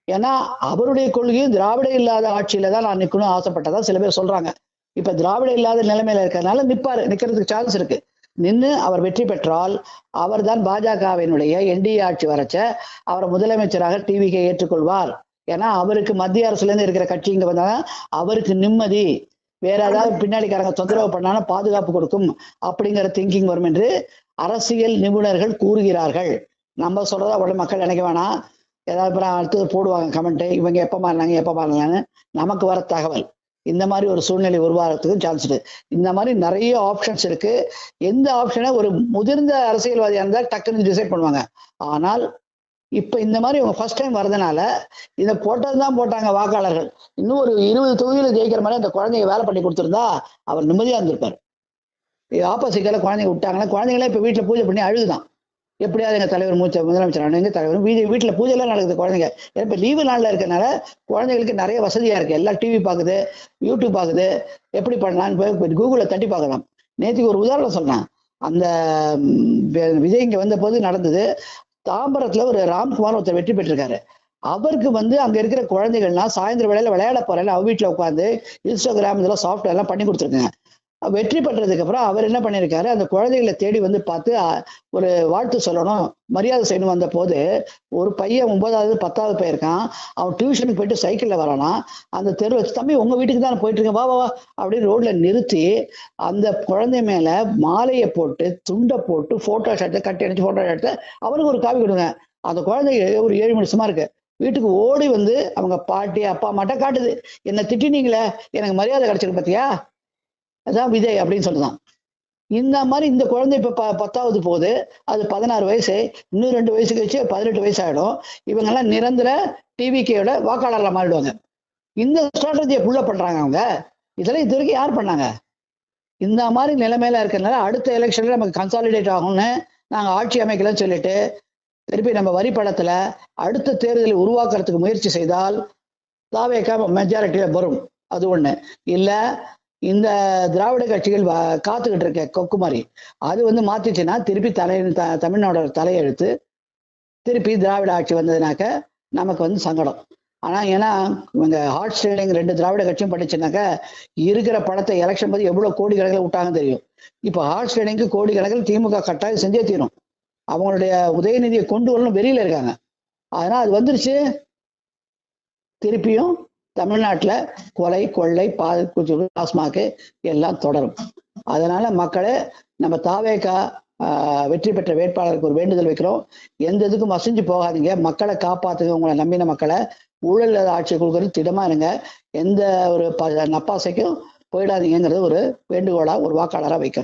[SPEAKER 2] ஏன்னா அவருடைய கொள்கையும் திராவிட இல்லாத ஆட்சியில தான் நான் நிக்கணும் ஆசைப்பட்டதா சில பேர் சொல்றாங்க. இப்ப திராவிட இல்லாத நிலைமையில இருக்கிறதுனால நிக்கிறதுக்கு சான்ஸ் இருக்கு. நின்று அவர் வெற்றி பெற்றால் அவர் தான் பாஜகவினுடைய NDA ஆட்சி வரைச்ச அவரை முதலமைச்சராக டிவிகே ஏற்றுக்கொள்வார். ஏன்னா அவருக்கு மத்திய அரசுல இருந்து இருக்கிற கட்சி இங்க வந்தாலும் அவருக்கு நிம்மதி, வேற ஏதாவது பின்னாடிக்காரங்க தொந்தரவு பண்ணாலும் பாதுகாப்பு கொடுக்கும் அப்படிங்கிற திங்கிங் வரும் என்று அரசியல் நிபுணர்கள் கூறுகிறார்கள். நம்ம சொல்றதா உடனே மக்கள் நினைக்க வேணாம், ஏதாவது அடுத்தது போடுவாங்க கமெண்ட், இவங்க எப்ப மாறினாங்கன்னு. நமக்கு வர தகவல் இந்த மாதிரி ஒரு சூழ்நிலை உருவாகிறதுக்கும் சான்ஸ் இருக்கு. இந்த மாதிரி நிறைய ஆப்ஷன்ஸ் இருக்கு. எந்த ஆப்ஷனை ஒரு முதிர்ந்த அரசியல்வாதியா இருந்தா டக்குன்னு டிசைட் பண்ணுவாங்க. ஆனால் இப்ப இந்த மாதிரி அவங்க ஃபர்ஸ்ட் டைம் வரதுனால இதை போட்டதுதான் போட்டாங்க வாக்காளர்கள். இன்னும் ஒரு 20 தொகுதியில ஜெயிக்கிற மாதிரி அந்த குழந்தைங்க வேலை பண்ணி கொடுத்துருந்தா அவர் நிம்மதியா இருந்திருப்பாரு. ஆப்போசிட்ல குழந்தைங்க விட்டாங்கன்னா குழந்தைங்களே இப்ப வீட்டுல பூஜை பண்ணி அழுதுதான். எப்படியாவது எங்க தலைவர் முதலமைச்சர் எங்க தலைவர் வீட்டுல பூஜை எல்லாம் நடக்குது குழந்தைங்க. இப்ப லீவு நாள்ல இருக்கனால குழந்தைகளுக்கு நிறைய வசதியா இருக்கு. எல்லாம் டிவி பாக்குது, யூடியூப் பாக்குது. எப்படி பண்ணலான்னு போய் கூகுள்ல தட்டி பார்க்கலாம். நேற்றுக்கு ஒரு உதாரணம் சொன்னேன். அந்த விஜய் இங்க வந்த போது நடந்தது. தாம்பரத்துல ஒரு ராம்குமார் ஒருத்தர் வெற்றி பெற்றிருக்காரு. அவருக்கு அங்க இருக்கிற குழந்தைகள்லாம் சாயந்தரம் வேலையில விளையாட போறேன் அவ வீட்டுல உட்காந்து இன்ஸ்டாகிராம் இதெல்லாம் சாஃப்ட்வேர் எல்லாம் பண்ணி கொடுத்துருக்காங்க. வெற்றி பெற்றதுக்கு அப்புறம் அவர் என்ன பண்ணிருக்காரு, அந்த குழந்தைகளை தேடி பார்த்து ஒரு வாழ்த்து சொல்லணும், மரியாதை செய்யணும். வந்த போது ஒரு பையன் 9வது 10வது போயிருக்கான். அவன் டியூஷனுக்கு போயிட்டு சைக்கிள்ல வரானா. அந்த தெரு வச்சு, தம்பி உங்க வீட்டுக்கு தான் போயிட்டு இருக்கேன், வா வா அப்படின்னு ரோட்ல நிறுத்தி அந்த குழந்தை மேல மாலையை போட்டு துண்டை போட்டு போட்டோ எடுத்து கட்டி அடிச்சு போட்டோ எடுத்து அவனுக்கு ஒரு காவி கொடுங்க. அந்த குழந்தை ஒரு 7 நிமிஷமா இருக்கு. வீட்டுக்கு ஓடி அவங்க பாட்டி அப்பா அம்மாட்ட காட்டுது, என்ன திட்டினீங்களே, எனக்கு மரியாதை கிடைச்சிருக்கு பாத்தியா, அதான் விஜய் அப்படின்னு சொல்லுதான். இந்த மாதிரி இந்த குழந்தை இப்ப 10வது போகுது, அது 16 வயசு, இன்னும் 2 வயசு கழிச்சு 18 வயசு ஆயிடும். இவங்க எல்லாம் நிரந்தர டிவிகேயோட வாக்காளர்ல மாறிடுவாங்க. இந்த ஸ்ட்ராட்டஜியை புள்ள பண்றாங்க அவங்க. இதெல்லாம் இது வரைக்கும் யார் பண்ணாங்க? இந்த மாதிரி நிலைமையில இருக்கிறதுனால அடுத்த எலெக்ஷன்ல நமக்கு கன்சாலிடேட் ஆகும்னு நாங்க ஆட்சி அமைக்கலன்னு சொல்லிட்டு திருப்பி நம்ம வரி படத்துல அடுத்த தேர்தலை உருவாக்குறதுக்கு முயற்சி செய்தால் தாவேகா மெஜாரிட்டியில வரும். அது ஒண்ணு இல்ல, இந்த திராவிட கட்சிகள் காத்துக்கிட்டு இருக்க கொக்கு மாதிரி அது மாத்திச்சுன்னா திருப்பி தமிழ்நாடோட தலையெழுத்து திருப்பி திராவிட ஆட்சி வந்ததுனாக்க நமக்கு சங்கடம். ஆனா ஏன்னா இவங்க ஹார்ட் ஸ்டேலிங் 2 திராவிட கட்சியும் படிச்சுனாக்க இருக்கிற படத்தை எலெக்ஷன் பத்தி எவ்வளவு கோடி கணக்கில் விட்டாங்கன்னு தெரியும். இப்ப ஹார்ட் ஸ்டேலிங்க்கு கோடி கணக்கில் திமுக கட்டாயம் செஞ்சே தீரும். அவங்களுடைய உதயநிதியை கொண்டு வரணும் வெளியில இருக்காங்க. அதனால அது வந்துருச்சு. திருப்பியும் தமிழ்நாட்டுல கொலை கொள்ளை டாஸ்மாக் எல்லாம் தொடரும். அதனால மக்களே, நம்ம தாவேகா வெற்றி பெற்ற வேட்பாளருக்கு ஒரு வேண்டுதல் வைக்கிறோம். எந்த இதுக்கும் அசைஞ்சு போகாதீங்க, மக்களை காப்பாத்துங்க. உங்களை நம்பின மக்களை ஊழல் இல்லாத ஆட்சி கொடுக்கறது திடமா இருங்க. எந்த ஒரு நப்பாசைக்கும் போயிடாதீங்கிறது ஒரு வேண்டுகோளா ஒரு வாக்காளரா வைக்கிறோம்.